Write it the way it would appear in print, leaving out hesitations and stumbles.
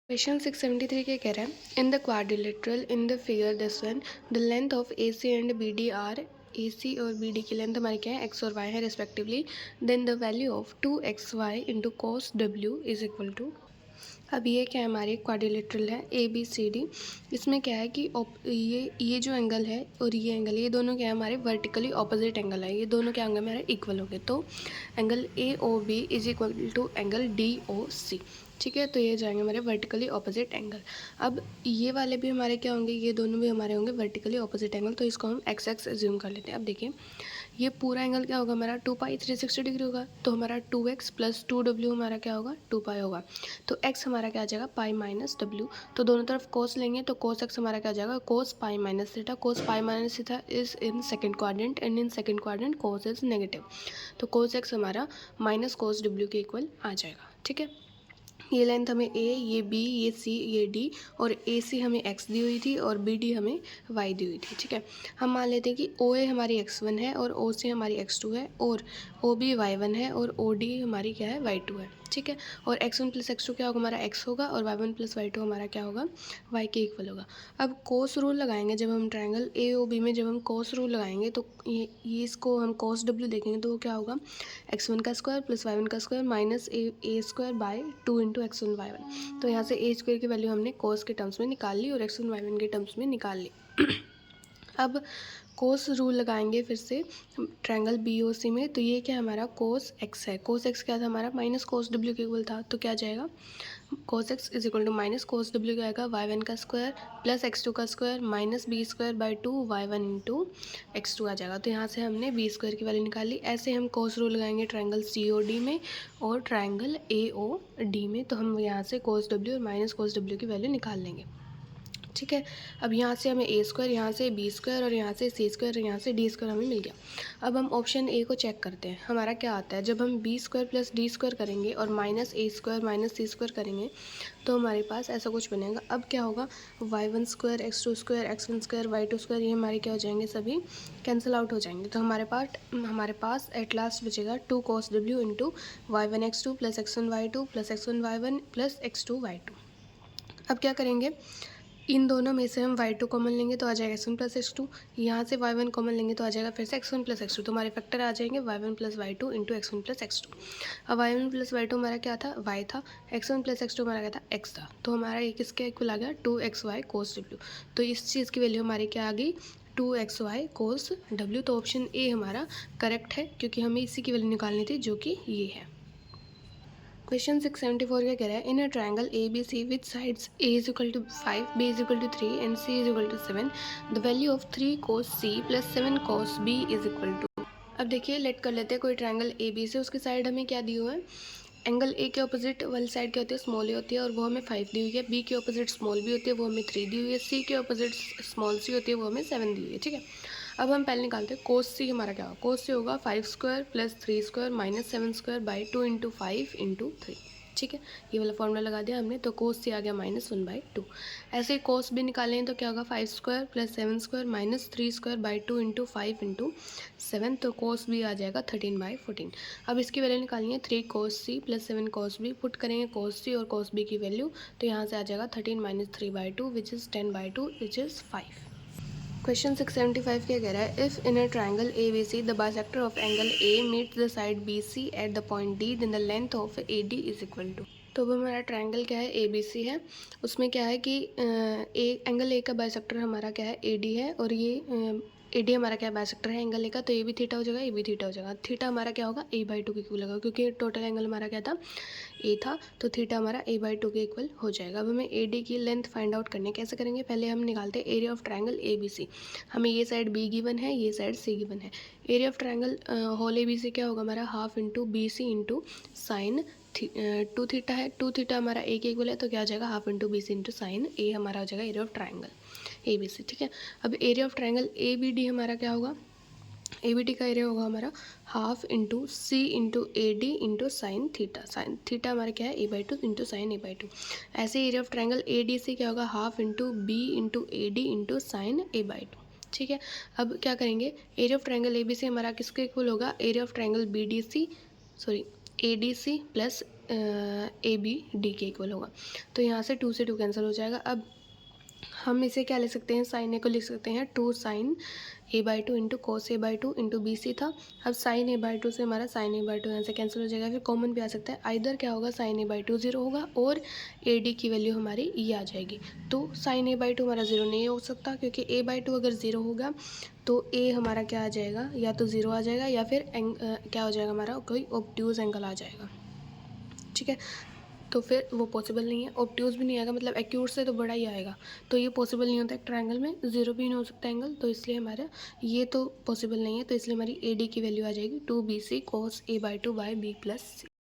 Question 673 के कह रहा है in the quadrilateral in the figure this one the length of A C and B D are A C और B D की length हमारी क्या है एक्स और वाई है respectively then the value of 2xy into cos डब्ल्यू is equal to. अब ये क्या है हमारे क्वाड्रिलेटरल है ए बी सी डी। इसमें क्या है कि ये जो एंगल है और ये एंगल ये दोनों क्या है हमारे वर्टिकली ऑपोजिट एंगल है। ये दोनों क्या होंगे हमारे इक्वल होंगे तो angle A O B is equal to angle D O C. ठीक है, तो ये जाएंगे हमारे वर्टिकली ऑपोजिट एंगल। अब ये वाले भी हमारे क्या होंगे, ये दोनों भी हमारे होंगे वर्टिकली ऑपोजिट एंगल, तो इसको हम एक्स एक्स एज्यूम कर लेते हैं। अब देखिए ये पूरा एंगल क्या होगा हमारा 2π360 डिग्री होगा, तो हमारा 2x प्लस 2w हमारा क्या होगा 2π होगा। तो x हमारा क्या आ जाएगा पाई माइनस डब्ल्यू। तो दोनों तरफ कोस लेंगे तो कोस x हमारा क्या आ जाएगा cos pi minus theta. Cos pi minus theta is in second quadrant and in second quadrant cos is negative, तो कोस x हमारा माइनस कोस डब्ल्यू के इक्वल आ जाएगा। ठीक है, ये लेंथ हमें ए, ये बी, ये सी, ये डी और ए सी हमें एक्स दी हुई थी और बी डी हमें वाई दी हुई थी। ठीक है, हम मान लेते हैं कि ओ ए हमारी x1 है और ओ सी हमारी x2 है और ओ बी y1 है और ओ डी हमारी क्या है y2 है। ठीक है, और x1 प्लस x2 क्या होगा हमारा x होगा और y1 प्लस y2 हमारा क्या होगा y के इक्वल होगा। अब कोस रूल लगाएंगे जब हम ट्रायंगल ए ओ बी में जब हम कोस रूल लगाएंगे तो ये इसको हम कोस डब्ल्यू देखेंगे तो वो क्या होगा x1 का स्क्वायर प्लस y1 का square minus a square by 2 into x1 y1। तो यहाँ से ए स्क्वायर की वैल्यू हमने कोस के टर्म्स में निकाल ली और x1 y1 के टर्म्स में निकाल ली। अब कोस रूल लगाएंगे फिर से ट्रायंगल बी ओ सी में, तो ये क्या हमारा कोस एक्स है। कोस एक्स क्या था हमारा माइनस कोस डब्ल्यू के इक्वल था, तो क्या जाएगा cos x is equal to minus cos डब्ल्यू क्या आएगा y1 का स्क्वायर प्लस x2 का square minus b square by 2 y1 into x2 आ जाएगा। तो यहाँ से हमने बी स्क्वायर की वैल्यू निकाल ली। ऐसे हम कोस रूल लगाएंगे ट्रायंगल सी ओ डी में और ट्रायंगल ए ओ डी में, तो हम यहाँ से कोस डब्ल्यू और माइनस कोस डब्ल्यू की वैल्यू निकाल लेंगे। ठीक है, अब यहाँ से हमें ए स्क्वायर, यहाँ से बी स्क्वायर और यहाँ से सी स्क्वायर, यहाँ से डी स्क्वायर हमें मिल गया। अब हम ऑप्शन ए को चेक करते हैं हमारा क्या आता है। जब हम b square plus d square करेंगे और minus a square minus c square करेंगे तो हमारे पास ऐसा कुछ बनेगा। अब क्या होगा y1 square x2 square x1 square y2 square ये हमारे क्या हो जाएंगे सभी कैंसिल आउट हो जाएंगे। तो हमारे पास एट लास्ट बचेगा 2 cos w into y1 x2 plus x1 y2 plus x1 y1 plus x2 y2। अब क्या करेंगे इन दोनों में से हम y2 कॉमन लेंगे तो आ जाएगा x1 प्लस x2, यहाँ से y1 कॉमन लेंगे तो आ जाएगा फिर से x1 प्लस x2। तो हमारे फैक्टर आ जाएंगे y1 plus y2 into x1 plus x2। अब y1 प्लस y2 हमारा क्या था y था, x1 प्लस x2 हमारा क्या था x था, तो हमारा ये किसके इक्वल आ गया 2xy cos w। तो इस चीज़ की वैल्यू हमारी क्या आ गई 2xy cos w। तो ऑप्शन ए हमारा करेक्ट है क्योंकि हमें इसी की वैल्यू निकालनी थी जो कि ये है। क्वेश्चन 674 क्या कह रहा है in a triangle A B C with sides A is equal to 5 B is equal to 3 and C is equal to 7 the value of 3 cos c plus 7 cos b is equal to. अब देखिए late कर लेते हैं कोई triangle A B से, उसकी side हमें क्या दी हुआ है एंगल ए के ऑपोजिट वाली साइड क्या होती है स्मॉल ए होती है और वो हमें 5 दी हुई है। बी के ऑपोजिट स्मॉल बी होती है वो हमें 3 दी हुई है। सी के ऑपोजिट स्मॉल सी होती है वो हमें 7 दी हुई है। ठीक है, अब हम पहले निकालते हैं कोस सी हमारा क्या होगा कोस सी होगा 5 square plus 3 square minus 7 square by 2 into 5 into 3। ठीक है, ये वाला फॉर्मूला लगा दिया हमने तो कोस सी आ गया -1/2। ऐसे ही कोस भी निकालें तो क्या होगा 5 square plus 7 square minus 3 square by 2 into 5 into 7, तो कोस भी आ जाएगा 13/14। अब इसकी वैल्यू निकालनी है 3 cos c plus 7 cos b, put करेंगे cos c और cos b की वैल्यू तो यहाँ से आ जाएगा 13 माइनस 3/2 which is 10/2 which is 5। Question 675 क्या कह रहा है if in a triangle A B C the bisector of angle A meets the side B C at the point D then the length of A D is equal to. तो अब हमारा triangle क्या है ए B सी है, उसमें क्या है कि एंगल ए का बाइसेक्टर हमारा क्या है ए डी है और ये ए डी हमारा क्या बाइसेक्टर है एंगल ए का, तो ए भी थीटा हो जाएगा ए भी थीटा हो जाएगा। थीटा हमारा क्या होगा a/2 के इक्वल होगा क्योंकि टोटल एंगल हमारा क्या था ए था, तो थीटा हमारा a/2 के इक्वल हो जाएगा। अब हमें ए डी की लेंथ फाइंड आउट करनी है, कैसे करेंगे पहले हम निकालते हैं area of triangle A B C. हमें ये साइड बी गिवन है ये साइड सी गिवन है। Area of triangle whole A B C क्या होगा हमारा half into B C into sine 2 theta है। 2 थीटा हमारा ए के इक्वल है तो क्या आ जाएगा half into B C into sine A हमारा हो जाएगा area of triangle A B C. ठीक है, अब area of triangle A B D हमारा क्या होगा ए बी डी का एरिया होगा हमारा half into C into A D into sine theta हमारा क्या है a/2 इंटू साइन a/2। ऐसे area of triangle A D C क्या होगा half into B into A D into sine a/2। ठीक है, अब क्या करेंगे area of triangle A B C हमारा किसके इक्वल होगा area of triangle B D C sorry A D C plus A B D के इक्वल होगा। तो यहाँ से 2 से 2 कैंसिल हो जाएगा। अब हम इसे क्या ले सकते हैं, साइन ए को लिख सकते हैं 2 sine A by two into cos A by two into B c था। अब साइन ए बाई टू से हमारा साइन ए बाई टू यहाँ से कैंसिल हो जाएगा। फिर कॉमन भी आ सकता है, आइदर क्या होगा, साइन ए बाई टू 0 होगा और ए डी की वैल्यू हमारी ये आ जाएगी। तो साइन ए बाई टू हमारा 0 नहीं हो सकता, क्योंकि ए बाई टू अगर 0 होगा तो ए हमारा क्या आ जाएगा, या तो 0 आ जाएगा या फिर क्या हो जाएगा, हमारा कोई ऑब्ट्यूज एंगल आ जाएगा। ठीक है, तो फिर वो पॉसिबल नहीं है। ऑब्ट्यूज भी नहीं आएगा, मतलब एक्यूट से तो बड़ा ही आएगा, तो ये पॉसिबल नहीं होता। एक ट्रायंगल में 0 भी नहीं हो सकता एंगल, तो इसलिए हमारा ये तो पॉसिबल नहीं है। तो इसलिए हमारी ए डी की वैल्यू आ जाएगी 2 b c cos A by two by b plus C.